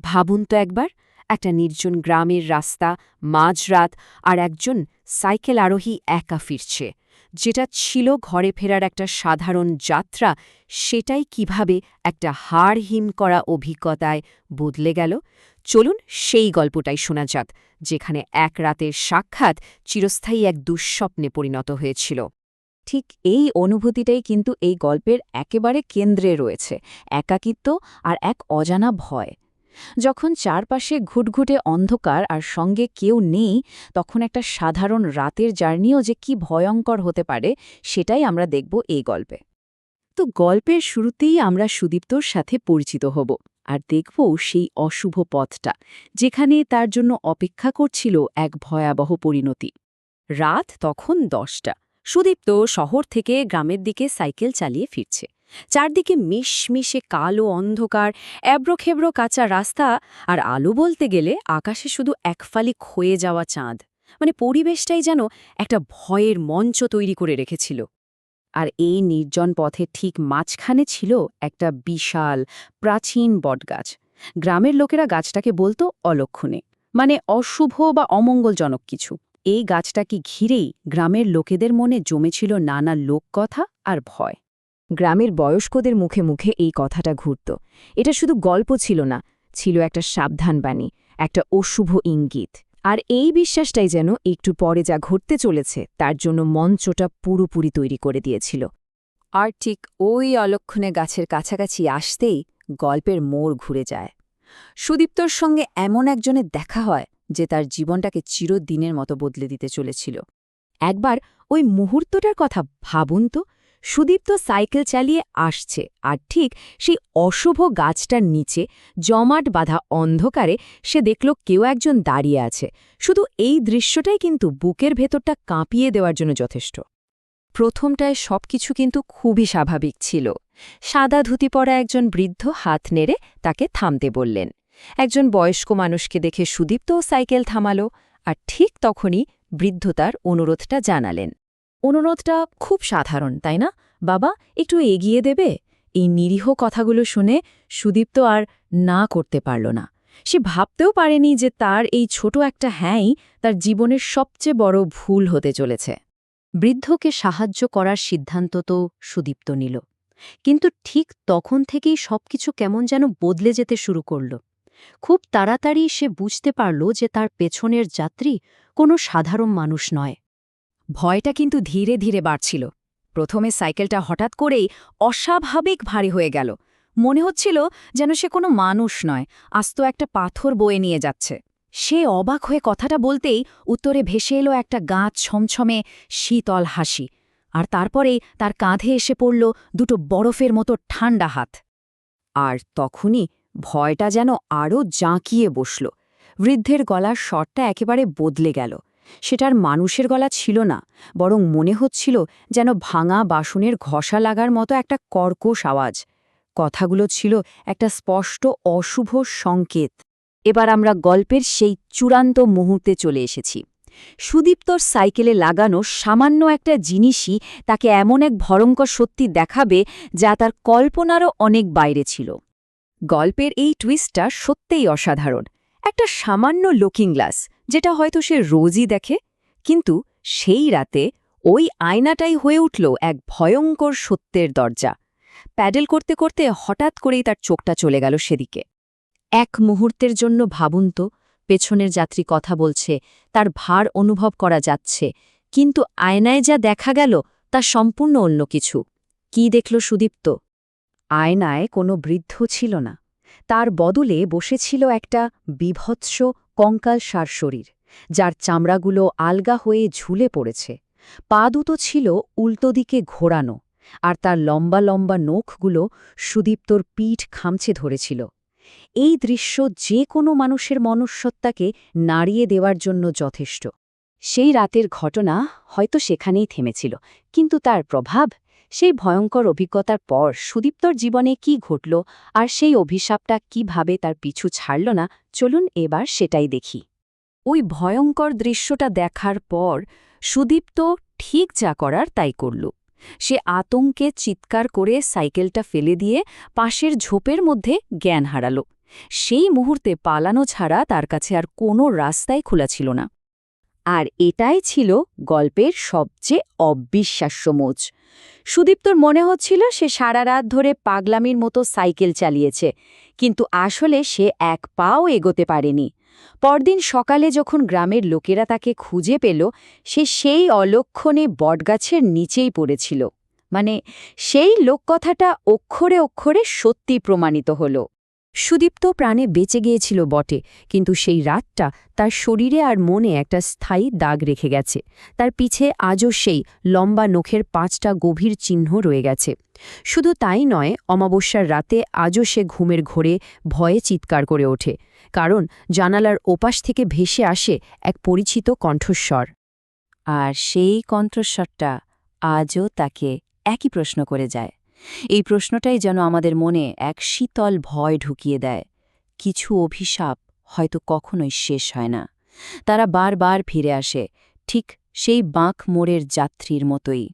ভাবুন তো একবার, একটা নির্জন গ্রামের রাস্তা, মাঝরাত, আর একজন সাইকেল আরোহী একা ফিরছে। যেটা ছিল ঘরে ফেরার একটা সাধারণ যাত্রা, সেটাই কিভাবে একটা হাড় হিম করা অভিজ্ঞতায় বদলে গেল। চলুন সেই গল্পটাই শোনা যাক, যেখানে এক রাতের সাক্ষাৎ চিরস্থায়ী এক দুঃস্বপ্নে পরিণত হয়েছিল। ঠিক এই অনুভূতিটাই কিন্তু এই গল্পের একেবারে কেন্দ্রে রয়েছে, একাকিত্ব আর এক অজানা ভয়। যখন চারপাশে ঘুটঘুটে অন্ধকার আর সঙ্গে কেউ নেই, তখন একটা সাধারণ রাতের জার্নিও যে কি ভয়ঙ্কর হতে পারে সেটাই আমরা দেখব এই গল্পে। তো গল্পের শুরুতেই আমরা সুদীপ্তর সাথে পরিচিত হব আর দেখব সেই অশুভ পথটা, যেখানে তার জন্য অপেক্ষা করছিল এক ভয়াবহ পরিণতি। রাত তখন 10টা। সুদীপ্ত শহর থেকে গ্রামের দিকে সাইকেল চালিয়ে ফিরছে। চারদিকে মিশমিশে কালো অন্ধকার, এবড়োখেবড়ো কাঁচা রাস্তা, আর আলো বলতে গেলে আকাশে শুধু একফালি ক্ষয়ে যাওয়া চাঁদ। মানে পরিবেশটাই যেন একটা ভয়ের মঞ্চ তৈরি করে রেখেছিল। আর এই নির্জন পথের ঠিক মাঝখানে ছিল একটা বিশাল প্রাচীন বটগাছ। গ্রামের লোকেরা গাছটাকে বলতো অলক্ষণে, মানে অশুভ বা অমঙ্গলজনক কিছু। এই গাছটাকে ঘিরেই গ্রামের লোকেদের মনে জমেছিল নানা লোককথা আর ভয়। গ্রামের বয়স্কদের মুখে মুখে এই কথাটা ঘুরত। এটা শুধু গল্প ছিল না, ছিল একটা সাবধানবাণী, একটা অশুভ ইঙ্গিত। আর এই বিশ্বাসটাই যেন একটু পরে যা ঘটতে চলেছে তার জন্য মঞ্চটা পুরোপুরি তৈরি করে দিয়েছিল। আর ঠিক ওই অলক্ষণে গাছের কাছাকাছি আসতেই গল্পের মোড় ঘুরে যায়। সুদীপ্তর সঙ্গে এমন একজনের দেখা হয় যে তার জীবনটাকে চিরদিনের মতো বদলে দিতে চলেছিল। একবার ওই মুহূর্তটার কথা ভাবুন তো। সুদীপ্ত সাইকেল চালিয়ে আসছে, আর ঠিক সেই অশুভ গাছটার নিচে জমাট বাঁধা অন্ধকারে সে দেখল কেউ একজন দাঁড়িয়ে আছে। শুধু এই দৃশ্যটাই কিন্তু বুকের ভেতরটা কাঁপিয়ে দেওয়ার জন্য যথেষ্ট। প্রথমটায় সবকিছু কিন্তু খুবই স্বাভাবিক ছিল। সাদা ধুতি পরা একজন বৃদ্ধ হাত নেড়ে তাকে থামতে বললেন। একজন বয়স্ক মানুষকে দেখে সুদীপ্তও সাইকেল থামালো, আর ঠিক তখনই বৃদ্ধ তার অনুরোধটা জানালেন। অনুরোধটা খুব সাধারণ, তাই না? বাবা, একটু এগিয়ে দেবে? এই নিরীহ কথাগুলো শুনে সুদীপ্ত আর না করতে পারল না। সে ভাবতেও পারেনি যে তার এই ছোট একটা হ্যাঁই তার জীবনের সবচেয়ে বড় ভুল হতে চলেছে। বৃদ্ধকে সাহায্য করার সিদ্ধান্ত তো সুদীপ্ত নিল, কিন্তু ঠিক তখন থেকেই সবকিছু কেমন যেন বদলে যেতে শুরু করল। খুব তাড়াতাড়ি সে বুঝতে পারল যে তার পেছনের যাত্রী কোনো সাধারণ মানুষ নয়। ভয়টা কিন্তু ধীরে ধীরে বাড়ছিল। প্রথমে সাইকেলটা হঠাৎ করেই অস্বাভাবিক ভারী হয়ে গেল। মনে হচ্ছিল যেন সে কোনো মানুষ নয়, আস্ত একটা পাথর বয়ে নিয়ে যাচ্ছে। সে অবাক হয়ে কথাটা বলতেই উত্তরে ভেসে এলো একটা গাছ ছমছমে শীতল হাসি, আর তারপরেই তার কাঁধে এসে পড়ল দুটো বরফের মতো ঠান্ডা হাত। আর তখনই ভয়টা যেন আরও জাঁকিয়ে বসল। বৃদ্ধের গলার স্বরটা একেবারে বদলে গেল। সেটার মানুষের গলা ছিল না, বরং মনে হচ্ছিল যেন ভাঙা বাসনের ঘষা লাগার মতো একটা কর্কশ আওয়াজ। কথাগুলো ছিল একটা স্পষ্ট অশুভ সংকেত। এবার আমরা গল্পের সেই চূড়ান্ত মুহূর্তে চলে এসেছি। সুদীপ্তর সাইকেলে লাগানো সামান্য একটা জিনিসই তাকে এমন এক ভয়ঙ্কর সত্যি দেখাবে যা তার কল্পনারও অনেক বাইরে ছিল। গল্পের এই টুইস্টটা সত্যিই অসাধারণ। একটা সামান্য লুকিং গ্লাস, যেটা হয়তো সে রোজই দেখে, কিন্তু সেই রাতে ওই আয়নাটাই হয়ে উঠল এক ভয়ঙ্কর সত্যের দরজা। প্যাডেল করতে করতে হঠাৎ করেই তার চোখটা চলে গেল সেদিকে। এক মুহূর্তের জন্য ভাবুন তো, পেছনের যাত্রী কথা বলছে, তার ভার অনুভব করা যাচ্ছে, কিন্তু আয়নায় যা দেখা গেল তা সম্পূর্ণ অন্য কিছু। কি দেখল সুদীপ্ত? আয়নায় কোনো বৃদ্ধ ছিল না, তার বদলে বসেছিল একটা বীভৎস কঙ্কালসার শরীর, যার চামড়াগুলো আলগা হয়ে ঝুলে পড়েছে। পা দুটো ছিল উল্টো দিকে ঘোরানো, আর তার লম্বা লম্বা নখগুলো সুদীপ্তর পিঠ খামচে ধরেছিল। এই দৃশ্য যে কোনো মানুষের মনুষ্যত্বাকে নাড়িয়ে দেওয়ার জন্য যথেষ্ট। সেই রাতের ঘটনা হয়তো সেখানেই থেমেছিল, কিন্তু তার প্রভাব, সেই ভয়ঙ্কর অভিজ্ঞতার পর সুদীপ্তর জীবনে কি ঘটল আর সেই অভিশাপটা কিভাবে তার পিছু ছাড়ল না, চলুন এবার সেটাই দেখি। ওই ভয়ঙ্কর দৃশ্যটা দেখার পর সুদীপ্ত ঠিক যা করার তাই করল। সে আতঙ্কে চিৎকার করে সাইকেলটা ফেলে দিয়ে পাশের ঝোপের মধ্যে জ্ঞান হারাল। সেই মুহূর্তে পালানো ছাড়া তার কাছে আর কোনো রাস্তাই খোলা ছিল না। আর এটাই ছিল গল্পের সবচেয়ে অবিশ্বাস্য মোড়। সুদীপ্তর মনে হচ্ছিল সে সারা রাত ধরে পাগলামির মতো সাইকেল চালিয়েছে, কিন্তু আসলে সে এক পাও এগোতে পারেনি। পরদিন সকালে যখন গ্রামের লোকেরা তাকে খুঁজে পেল, সে সেই অলক্ষণে বটগাছের নিচেই পড়েছিল। মানে, সেই লোককথাটা অক্ষরে অক্ষরে সত্যি প্রমাণিত হল। সুদীপ্ত প্রাণে বেঁচে গিয়েছিল বটে, কিন্তু সেই রাতটা তার শরীরে আর মনে একটা স্থায়ী দাগ রেখে গেছে। তার পিছে আজও সেই লম্বা নখের 5টা গভীর চিহ্ন রয়ে গেছে। শুধু তাই নয়, অমাবস্যার রাতে আজও সে ঘুমের ঘোরে ভয়ে চিৎকার করে ওঠে, কারণ জানালার ওপাশ থেকে ভেসে আসে এক পরিচিত কণ্ঠস্বর। আর সেই কণ্ঠস্বরটা আজও তাকে একই প্রশ্ন করে যায়। এই প্রশ্নটাই যেন আমাদের মনে এক শীতল ভয় ঢুকিয়ে দেয়। কিছু অভিশাপ হয়তো কখনোই শেষ হয় না, তারা বারবার ফিরে আসে, ঠিক সেই বাঁক মোড়ের যাত্রীর মতোই।